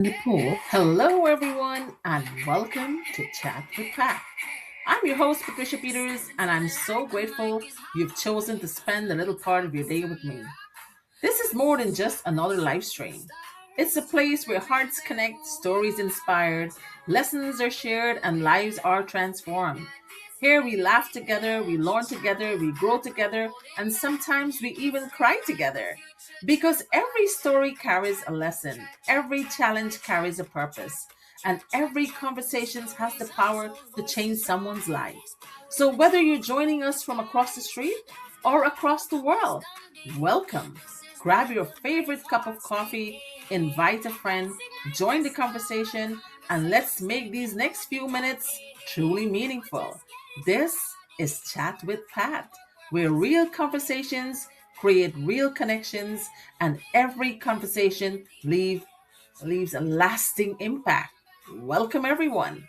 The pool. Hello, everyone, and welcome to Chat with Pat. I'm your host, Patricia Peters, and I'm so grateful you've chosen to spend a little part of your day with me. This is more than just another live stream. It's a place where hearts connect, stories inspired, lessons are shared, and lives are transformed. Here we laugh together, we learn together, we grow together, and sometimes we even cry together. Because every story carries a lesson, every challenge carries a purpose, and every conversation has the power to change someone's life. So whether you're joining us from across the street or across the world, welcome. Grab your favorite cup of coffee, invite a friend, join the conversation, and let's make these next few minutes truly meaningful. This is Chat with Pat, where real conversations create real connections, and every conversation leaves a lasting impact. Welcome, everyone.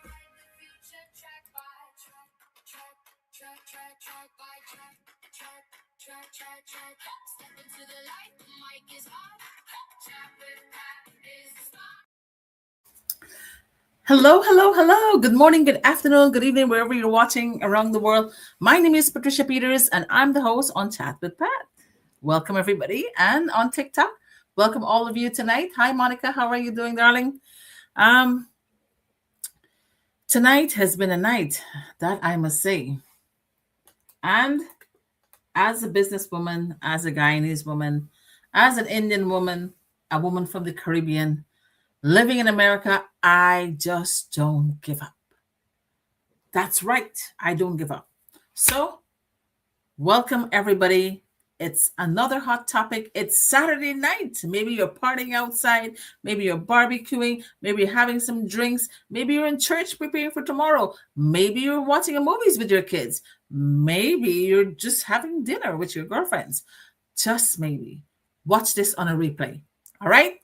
Hello, hello, hello. Good morning, good afternoon, good evening, wherever you're watching around the world. My name is Patricia Peters, and I'm the host on Chat with Pat. Welcome, everybody. And on TikTok, welcome all of you tonight. Hi, Monica. How are you doing, darling? Um, Tonight has been a night, that I must say. And as a businesswoman, as a Guyanese woman, as an Indian woman, a woman from the Caribbean, living in America, I just don't give up. That's right. I don't give up. So, welcome everybody. It's another hot topic. It's Saturday night. Maybe you're partying outside. Maybe you're barbecuing. Maybe you're having some drinks. Maybe you're in church preparing for tomorrow. Maybe you're watching a movies with your kids. Maybe you're just having dinner with your girlfriends. Just maybe. Watch this on a replay. All right?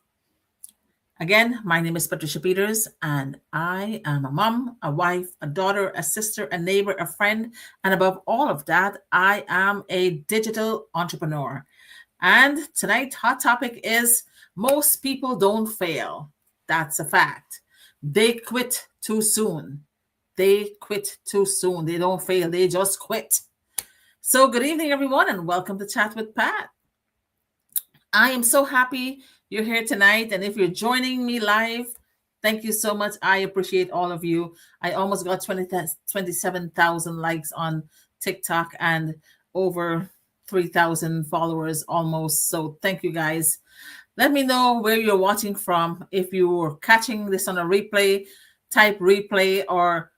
Again, my name is Patricia Peters, and I am a mom, a wife, a daughter, a sister, a neighbor, a friend, and above all of that, I am a digital entrepreneur. And tonight's hot topic is most people don't fail. That's a fact. They quit too soon. They quit too soon. They don't fail, they just quit. So, good evening, everyone, and welcome to Chat with Pat. I am so happy you're here tonight. And if you're joining me live, thank you so much. I appreciate all of you. I almost got 27,000 likes on TikTok and over 3,000 followers almost. So thank you guys. Let me know where you're watching from. If you're catching this on a replay, type replay, or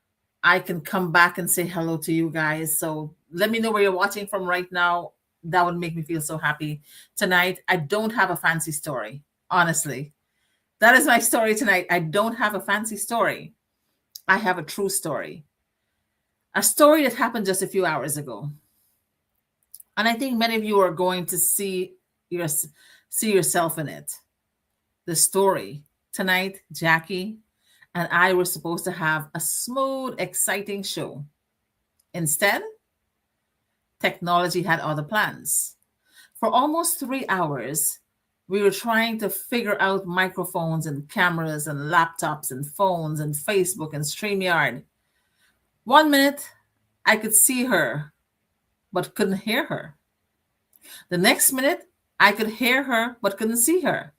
I can come back and say hello to you guys. So let me know where you're watching from right now. That would make me feel so happy. Tonight, I don't have a fancy story, honestly. That is my story tonight. I don't have a fancy story. I have a true story. A story that happened just a few hours ago. And I think many of you are going to see yourself in it. The story. Tonight, Jackie and I were supposed to have a smooth, exciting show. Instead, technology had other plans. For almost 3 hours, we were trying to figure out microphones and cameras and laptops and phones and Facebook and StreamYard. 1 minute, I could see her, but couldn't hear her. The next minute, I could hear her, but couldn't see her.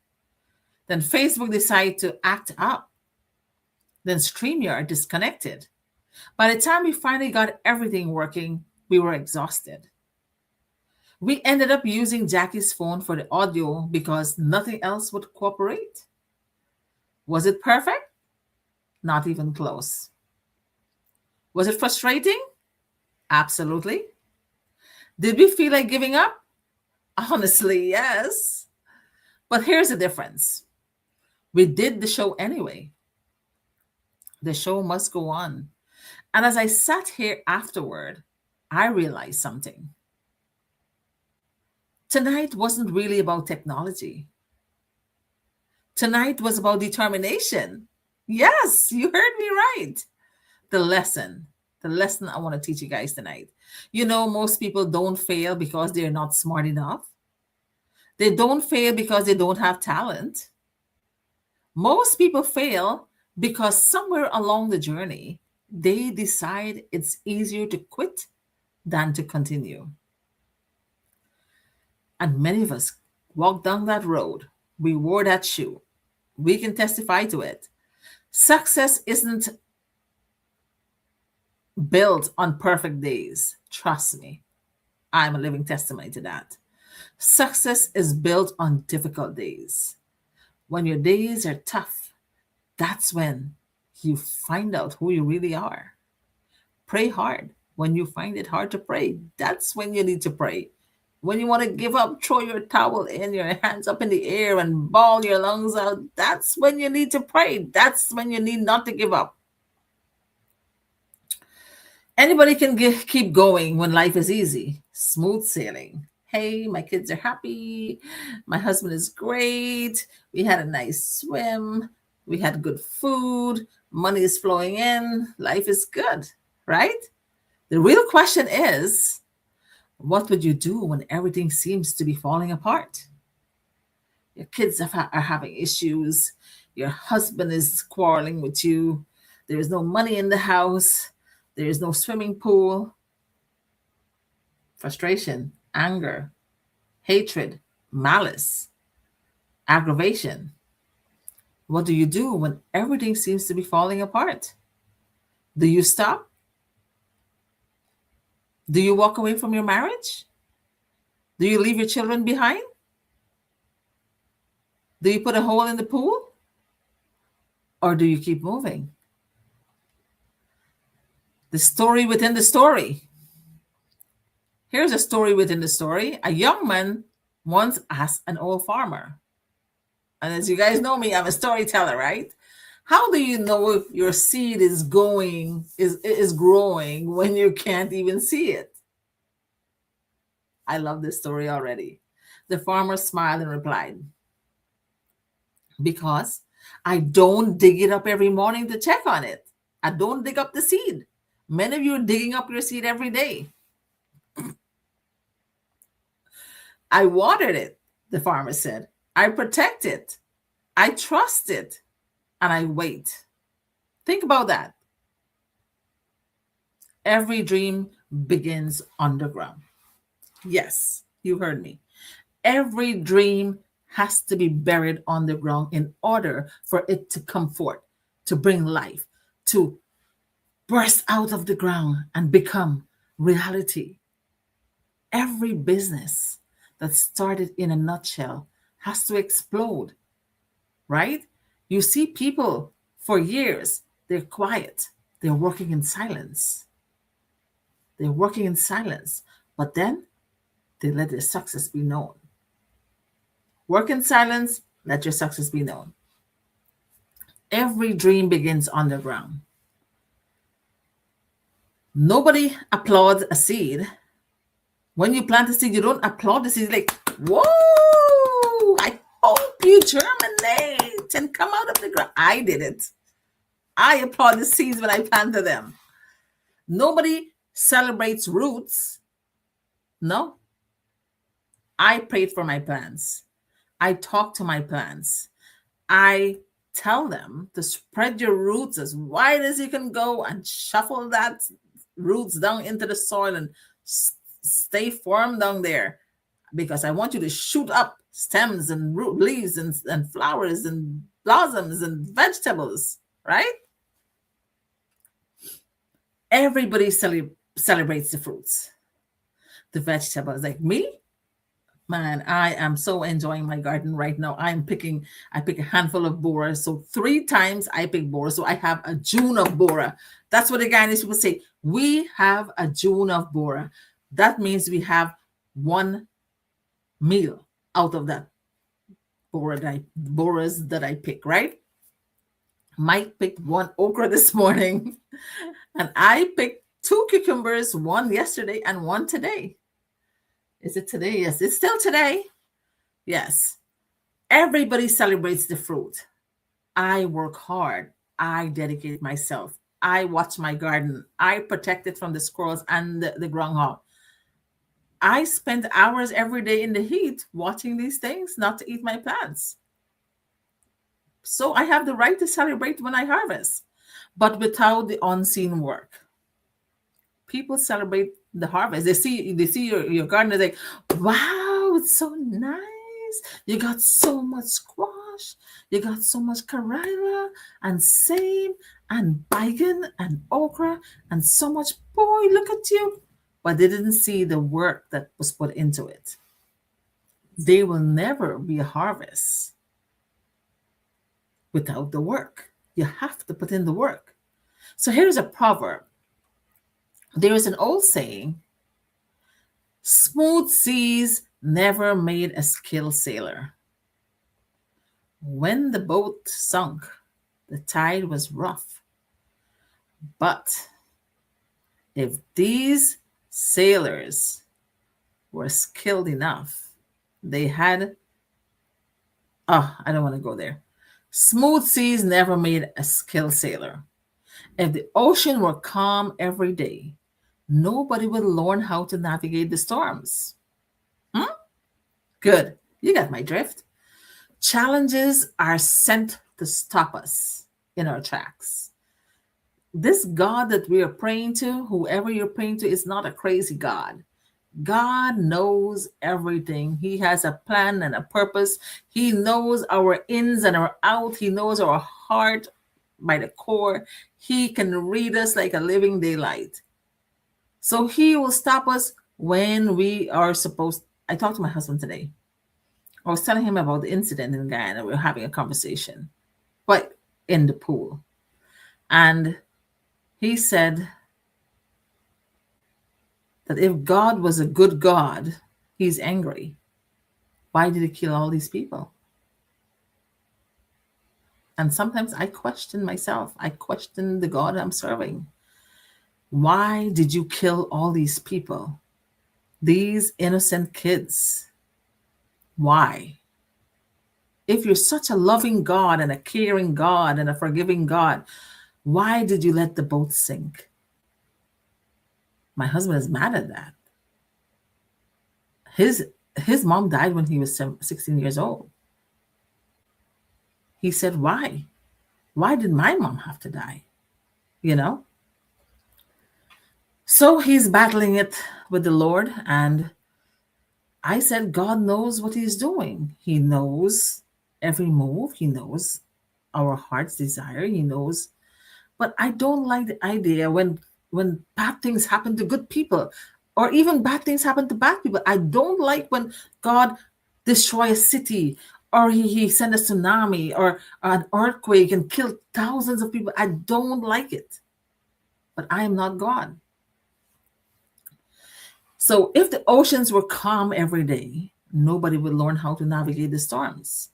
Then Facebook decided to act up. Then StreamYard disconnected. By the time we finally got everything working, we were exhausted. We ended up using Jackie's phone for the audio because nothing else would cooperate. Was it perfect? Not even close. Was it frustrating? Absolutely. Did we feel like giving up? Honestly, yes. But here's the difference. We did the show anyway. The show must go on. And as I sat here afterward, I realized something. Tonight wasn't really about technology. Tonight was about determination. Yes, you heard me right. The lesson, the lesson I want to teach you guys tonight. You know, most people don't fail because they're not smart enough. They don't fail because they don't have talent. Most people fail because somewhere along the journey, they decide it's easier to quit than to continue. And many of us walk down that road. We wore that shoe. We can testify to it. Success isn't built on perfect days. Trust me, I'm a living testimony to that. Success is built on difficult days. When your days are tough, that's when you find out who you really are. Pray hard. When you find it hard to pray, that's when you need to pray. When you want to give up, throw your towel in, your hands up in the air and bawl your lungs out, that's when you need to pray. That's when you need not to give up. Anybody can keep going when life is easy, smooth sailing. Hey, my kids are happy. My husband is great. We had a nice swim. We had good food. Money is flowing in. Life is good, right? The real question is, what would you do when everything seems to be falling apart? Your kids are having issues. Your husband is quarreling with you. There is no money in the house. There is no swimming pool. Frustration, anger, hatred, malice, aggravation. What do you do when everything seems to be falling apart? Do you stop? Do you walk away from your marriage? Do you leave your children behind? Do you put a hole in the pool? Or do you keep moving? The story within the story. Here's a story within the story. A young man once asked an old farmer, and as you guys know me, I'm a storyteller, right? How do you know if your seed is growing when you can't even see it? I love this story already. The farmer smiled and replied, because I don't dig it up every morning to check on it. I don't dig up the seed. Many of you are digging up your seed every day. I watered it, the farmer said. I protect it. I trust it. And I wait. Think about that. Every dream begins underground. Yes, you heard me. Every dream has to be buried underground in order for it to come forth, to bring life, to burst out of the ground and become reality. Every business that started in a nutshell has to explode, right? You see people for years, they're quiet, they're working in silence. They're working in silence, but then they let their success be known. Work in silence, let your success be known. Every dream begins underground. Nobody applauds a seed. When you plant a seed, you don't applaud the seed like, whoa, I hope you germinate and come out of the ground. I did it. I applaud the seeds when I planted them. Nobody celebrates roots. No. I prayed for my plants. I talk to my plants. I tell them to spread your roots as wide as you can go and shuffle that roots down into the soil and stay firm down there, because I want you to shoot up stems and root leaves and flowers and blossoms and vegetables, right? Everybody celebrates the fruits, the vegetables. Like me, man, I am so enjoying my garden right now. I pick a handful of Bora. So 3 times I pick Bora. So I have a June of Bora. That's what the Guyanese people say. We have a June of Bora. That means we have one meal out of that Boras that I pick, right? Mike picked 1 okra this morning, and I picked 2 cucumbers, 1 yesterday and 1 today. Is it today? Yes, it's still today. Yes. Everybody celebrates the fruit. I work hard. I dedicate myself. I watch my garden. I protect it from the squirrels and the groundhog. I spend hours every day in the heat watching these things, not to eat my plants. So I have the right to celebrate when I harvest, but without the unseen work. People celebrate the harvest. They see your garden, they're like, wow, it's so nice. You got so much squash, you got so much karela and same and bacon and okra and so much, boy, look at you. But they didn't see the work that was put into it. There will never be a harvest without the work. You have to put in the work. So here's a proverb. There is an old saying: smooth seas never made a skilled sailor. When the boat sunk, the tide was rough. But if these sailors were skilled enough, they had, oh, I don't want to go there. Smooth seas never made a skilled sailor. If the ocean were calm every day, nobody would learn how to navigate the storms. Hmm? Good. You got my drift. Challenges are sent to stop us in our tracks. This God that we are praying to, whoever you're praying to, is not a crazy God. God knows everything. He has a plan and a purpose. He knows our ins and our outs. He knows our heart by the core. He can read us like a living daylight. So he will stop us when we are supposed. I talked to my husband today. I was telling him about the incident in Guyana. We were having a conversation, but in the pool. And he said that if God was a good God, he's angry. Why did he kill all these people? And sometimes I question myself. I question the God I'm serving. Why did you kill all these people? These innocent kids? Why? If you're such a loving God and a caring God and a forgiving God, why did you let the boat sink? My husband is mad at that. His mom died when he was 16 years old. He said, why? Why did my mom have to die? You know? So he's battling it with the Lord. And I said, God knows what he's doing. He knows every move. He knows our heart's desire. He knows. But I don't like the idea when bad things happen to good people, or even bad things happen to bad people. I don't like when God destroy a city, or he send a tsunami or an earthquake and kill thousands of people. I don't like it. But I am not God. So if the oceans were calm every day, nobody would learn how to navigate the storms.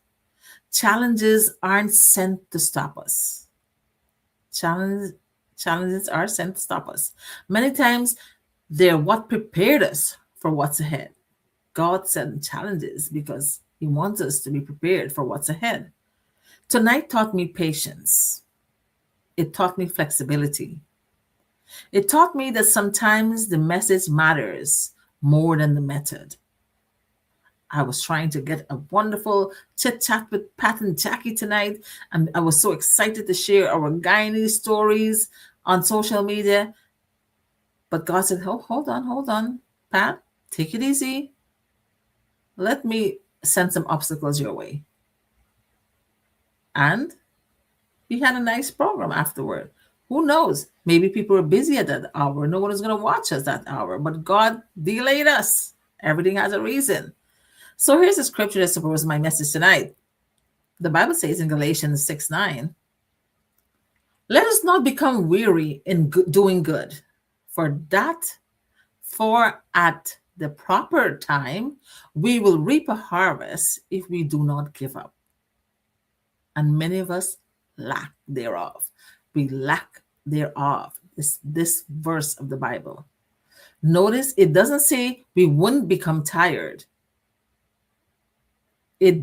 Challenges aren't sent to stop us. Challenges are sent to stop us. Many times they're what prepared us for what's ahead. God sent challenges because he wants us to be prepared for what's ahead. Tonight taught me patience. It taught me flexibility. It taught me that sometimes the message matters more than the method. I was trying to get a wonderful chit chat with Pat and Jackie tonight, and I was so excited to share our Guyanese stories on social media. But God said, oh, hold on, Pat, take it easy. Let me send some obstacles your way. And we had a nice program afterward. Who knows? Maybe people were busy at that hour. No one is going to watch us that hour, but God delayed us. Everything has a reason. So here's the scripture that supports my message tonight. The Bible says in Galatians 6:9, let us not become weary in doing good, for at the proper time we will reap a harvest if we do not give up. And many of us lack thereof. We lack thereof. This verse of the Bible. Notice it doesn't say we wouldn't become tired. It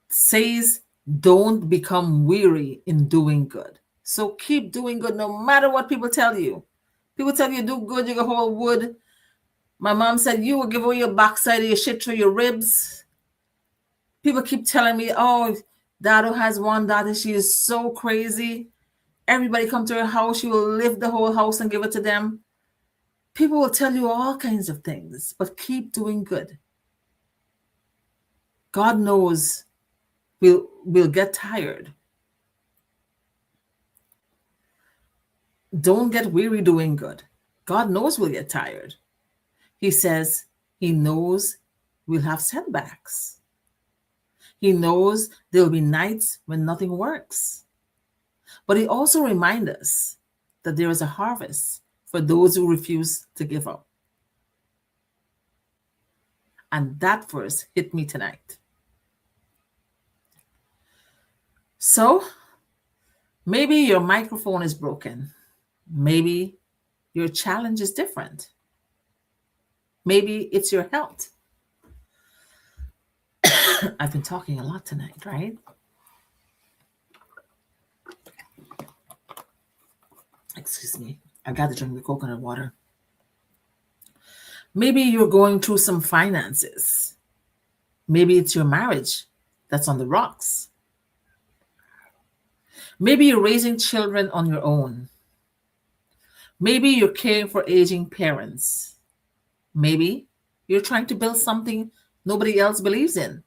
says don't become weary in doing good. So keep doing good no matter what people tell you. People tell you do good, you go hold wood. My mom said you will give away your backside of your shit through your ribs. People keep telling me, oh, Dado has one daughter. She is so crazy. Everybody come to her house. She will lift the whole house and give it to them. People will tell you all kinds of things, but keep doing good. God knows we'll get tired. Don't get weary doing good. God knows we'll get tired. He says he knows we'll have setbacks. He knows there'll be nights when nothing works. But he also reminds us that there is a harvest for those who refuse to give up. And that verse hit me tonight. So maybe your microphone is broken. Maybe your challenge is different. Maybe it's your health. I've been talking a lot tonight, right? Excuse me. I got to drink the coconut water. Maybe you're going through some finances. Maybe it's your marriage that's on the rocks. Maybe you're raising children on your own. Maybe you're caring for aging parents. Maybe you're trying to build something nobody else believes in.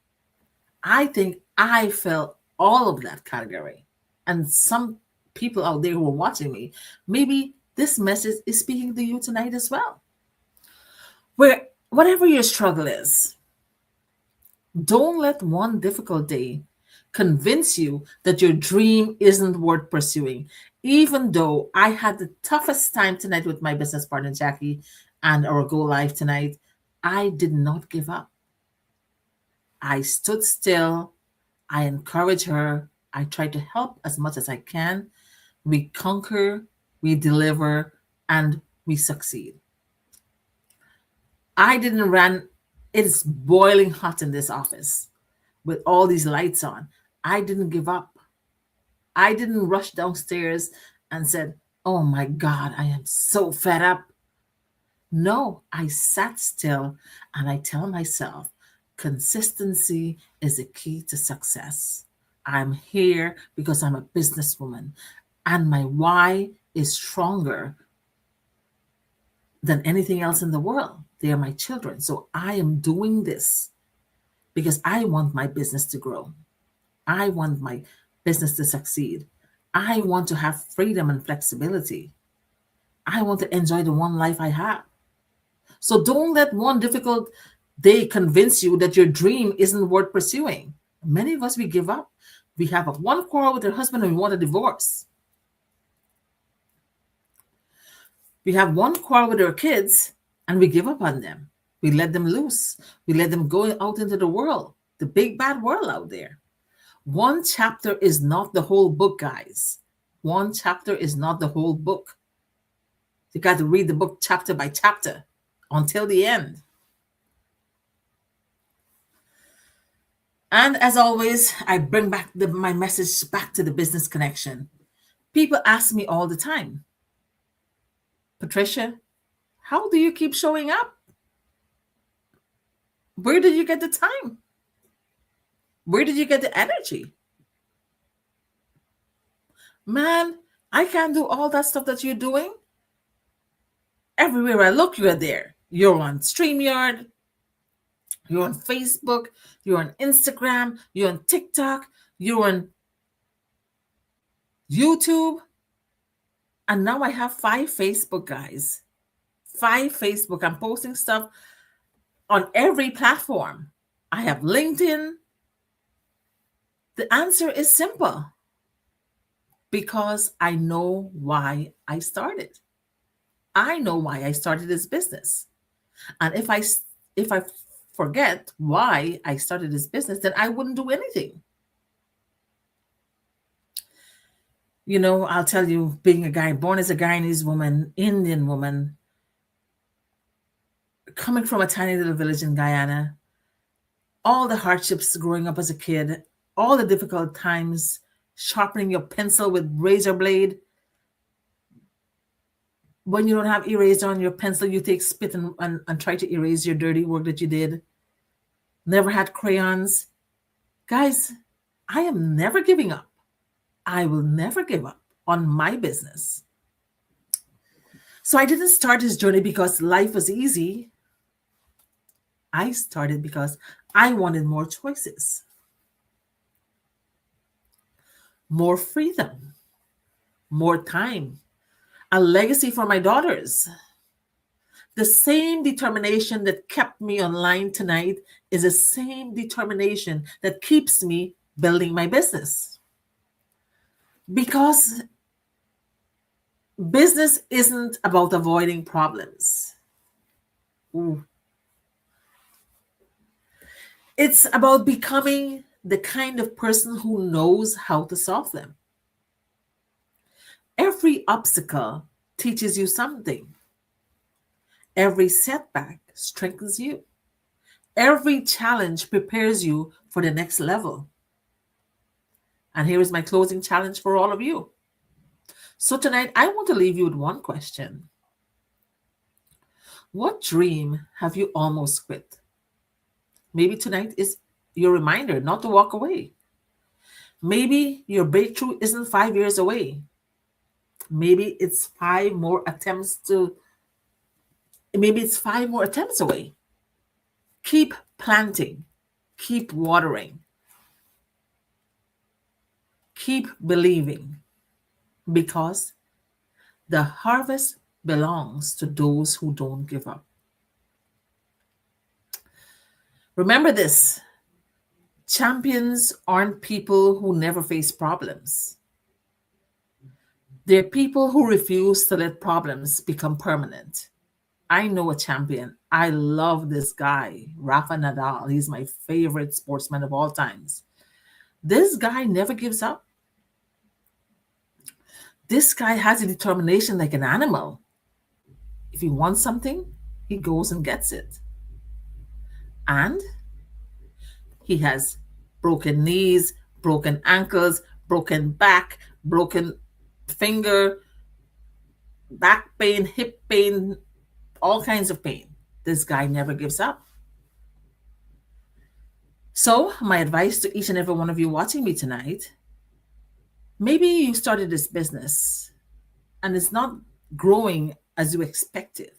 I think I felt all of that category. And some people out there who are watching me, maybe this message is speaking to you tonight as well. Where whatever your struggle is, don't let one difficult day convince you that your dream isn't worth pursuing. Even though I had the toughest time tonight with my business partner, Jackie, and our Go Live tonight, I did not give up. I stood still. I encouraged her. I tried to help as much as I can. We conquer, we deliver, and we succeed. I didn't run. It's boiling hot in this office with all these lights on. I didn't give up. I didn't rush downstairs and said, oh my God, I am so fed up. No, I sat still and I tell myself, consistency is the key to success. I'm here because I'm a businesswoman and my why is stronger than anything else in the world. They are my children. So I am doing this because I want my business to grow. I want my business to succeed. I want to have freedom and flexibility. I want to enjoy the one life I have. So don't let one difficult day convince you that your dream isn't worth pursuing. Many of us, we give up. We have one quarrel with our husband and we want a divorce. We have one quarrel with our kids and we give up on them. We let them loose. We let them go out into the world, the big bad world out there. One chapter is not the whole book, guys. One chapter is not the whole book. You got to read the book chapter by chapter until the end. And as always, I bring back my message back to the business connection. People ask me all the time, Patricia, how do you keep showing up? Where did you get the time? Where did you get the energy? Man, I can't do all that stuff that you're doing. Everywhere I look, you're there. You're on StreamYard. You're on Facebook. You're on Instagram. You're on TikTok. You're on YouTube. And now I have 5 Facebook, guys. 5 Facebook. I'm posting stuff on every platform. I have LinkedIn. The answer is simple. Because I know why I started. I know why I started this business. And if I forget why I started this business, then I wouldn't do anything. You know, I'll tell you, being a guy, born as a Guyanese woman, Indian woman, coming from a tiny little village in Guyana, all the hardships growing up as a kid, all the difficult times, sharpening your pencil with razor blade. When you don't have eraser on your pencil, you take spit and try to erase your dirty work that you did. Never had crayons. Guys, I am never giving up. I will never give up on my business. So I didn't start this journey because life was easy. I started because I wanted more choices, more freedom, more time, a legacy for my daughters. The same determination that kept me online tonight is the same determination that keeps me building my business. Because business isn't about avoiding problems. Ooh. It's about becoming the kind of person who knows how to solve them. Every obstacle teaches you something. Every setback strengthens you. Every challenge prepares you for the next level. And here is my closing challenge for all of you. So tonight, I want to leave you with one question. What dream have you almost quit? Maybe tonight is your reminder not to walk away. Maybe your breakthrough isn't 5 years away. Maybe it's five more attempts away. Keep planting, keep watering, keep believing, because the harvest belongs to those who don't give up. Remember this: champions aren't people who never face problems. They're people who refuse to let problems become permanent. I know a champion. I love this guy, Rafa Nadal. He's my favorite sportsman of all times. This guy never gives up. This guy has a determination like an animal. If he wants something, he goes and gets it. And he has broken knees, broken ankles, broken back, broken finger, back pain, hip pain, all kinds of pain. This guy never gives up. So, my advice to each and every one of you watching me tonight: maybe you started this business and it's not growing as you expected.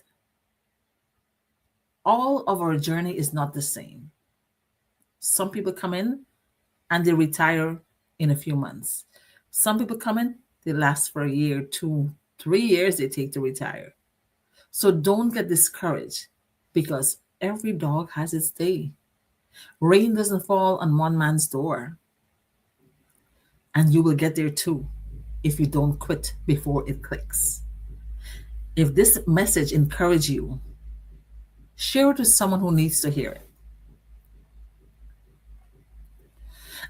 All of our journey is not the same. Some people come in and they retire in a few months. Some people come in, they last for a year, 2, 3 years, they take to retire. So don't get discouraged, because every dog has its day. Rain doesn't fall on one man's door. And you will get there too if you don't quit before it clicks. If this message encouraged you, share it with someone who needs to hear it.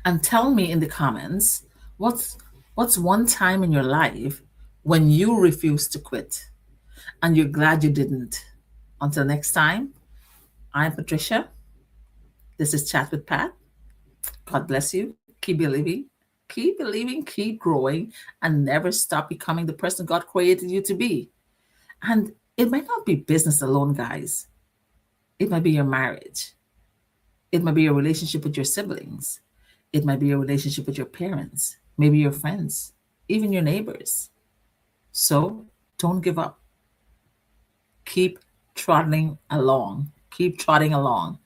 And tell me in the comments, what's one time in your life when you refused to quit and you're glad you didn't. Until next time, I'm Patricia. This is Chat with Pat. God bless you. Keep believing, keep growing, and never stop becoming the person God created you to be. And it might not be business alone, guys. It might be your marriage. It might be your relationship with your siblings. It might be your relationship with your parents, maybe your friends, even your neighbors. So don't give up. Keep trotting along. Keep trotting along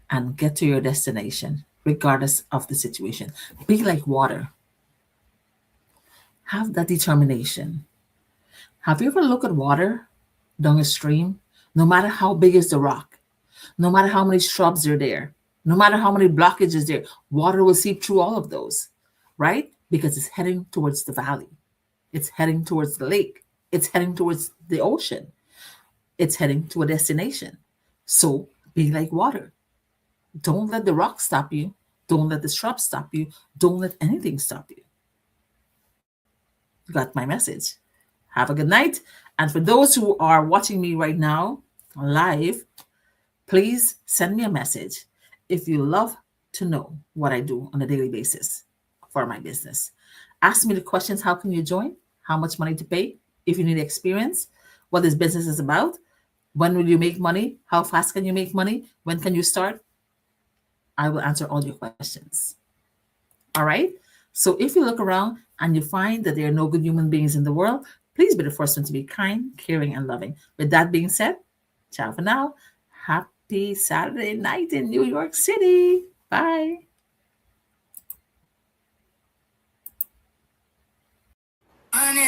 and get to your destination, regardless of the situation. Be like water. Have that determination. Have you ever looked at water down a stream? No matter how big is the rock, no matter how many shrubs are there, no matter how many blockages there, water will seep through all of those, right? Because it's heading towards the valley. It's heading towards the lake. It's heading towards the ocean. It's heading to a destination. So be like water. Don't let the rock stop you. Don't let the shrub stop you. Don't let anything stop you. You got my message. Have a good night. And for those who are watching me right now live, please send me a message if you love to know what I do on a daily basis for my business. Ask me the questions: how can you join? How much money to pay? If you need experience, what this business is about, when will you make money? How fast can you make money? When can you start? I will answer all your questions. All right. So if you look around and you find that there are no good human beings in the world, please be the first one to be kind, caring, and loving. With that being said, ciao for now. Happy Saturday night in New York City. Bye.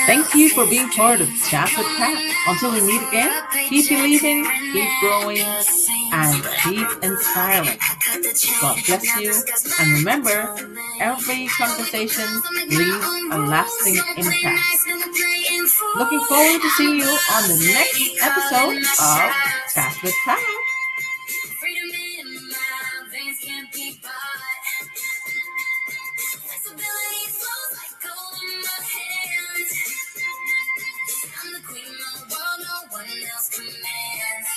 Thank you for being part of Chat with Pat. Until we meet again, keep believing, keep growing, and keep inspiring. God bless you. And remember, every conversation leaves a lasting impact. Looking forward to seeing you on the next episode of Chat with Pat. Freedom in my veins can't be bought. Flexibility flows like gold in my hands. I'm the queen of the world, no one else commands.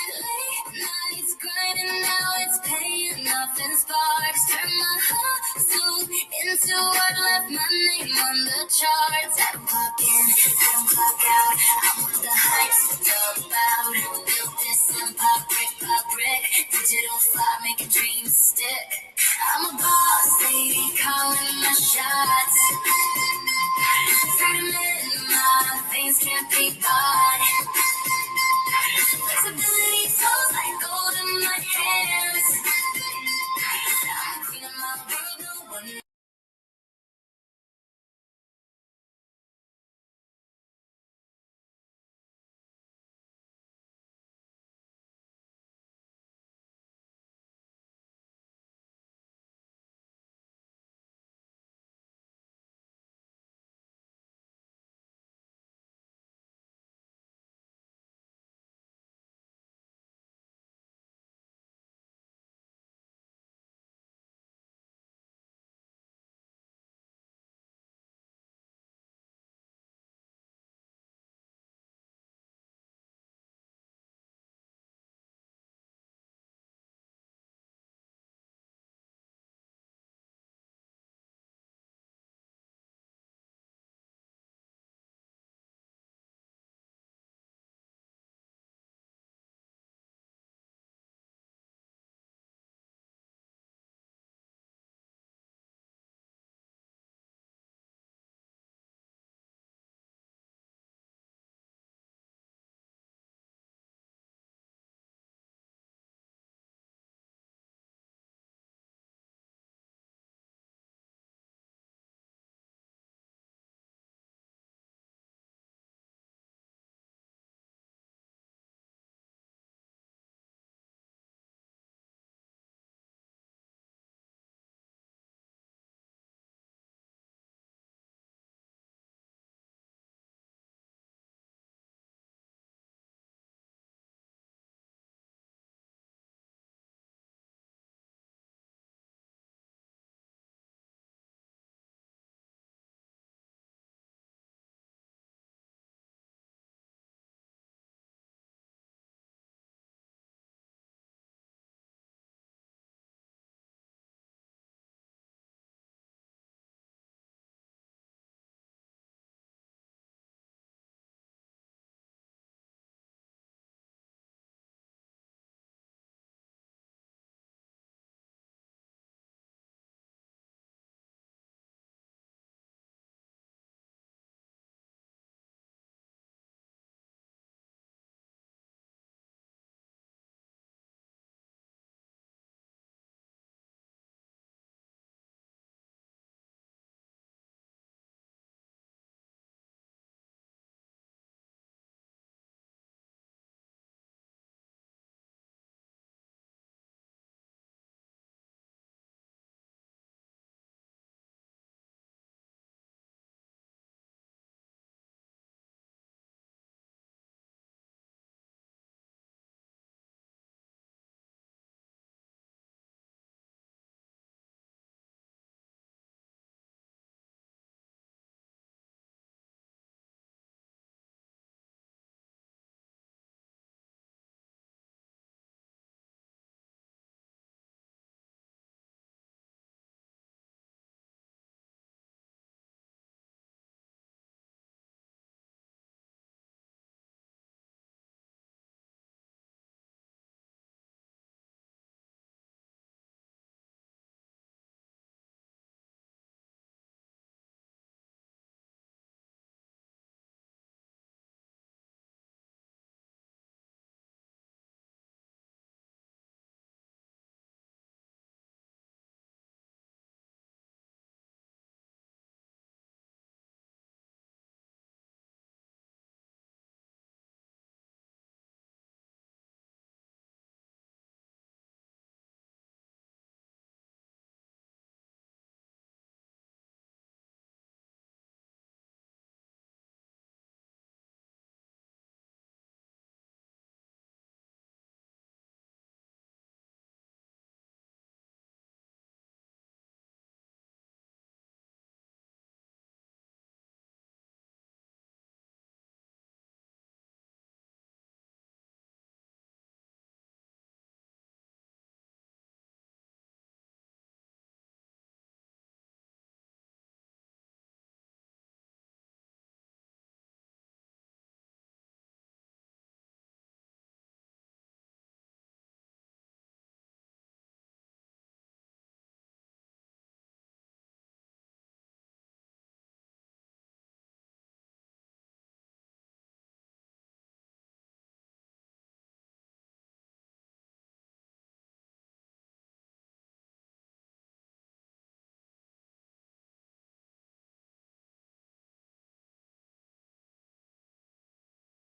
Late nights grinding, now it's paying off in sparks. Turn my hustle into what left my name on the charts. I don't clock in, I don't clock out. I'm what the hype's all about. Built this empire brick by brick. Digital fly, making dreams stick. I'm a boss lady calling my shots. Freedom in my veins can't be bought.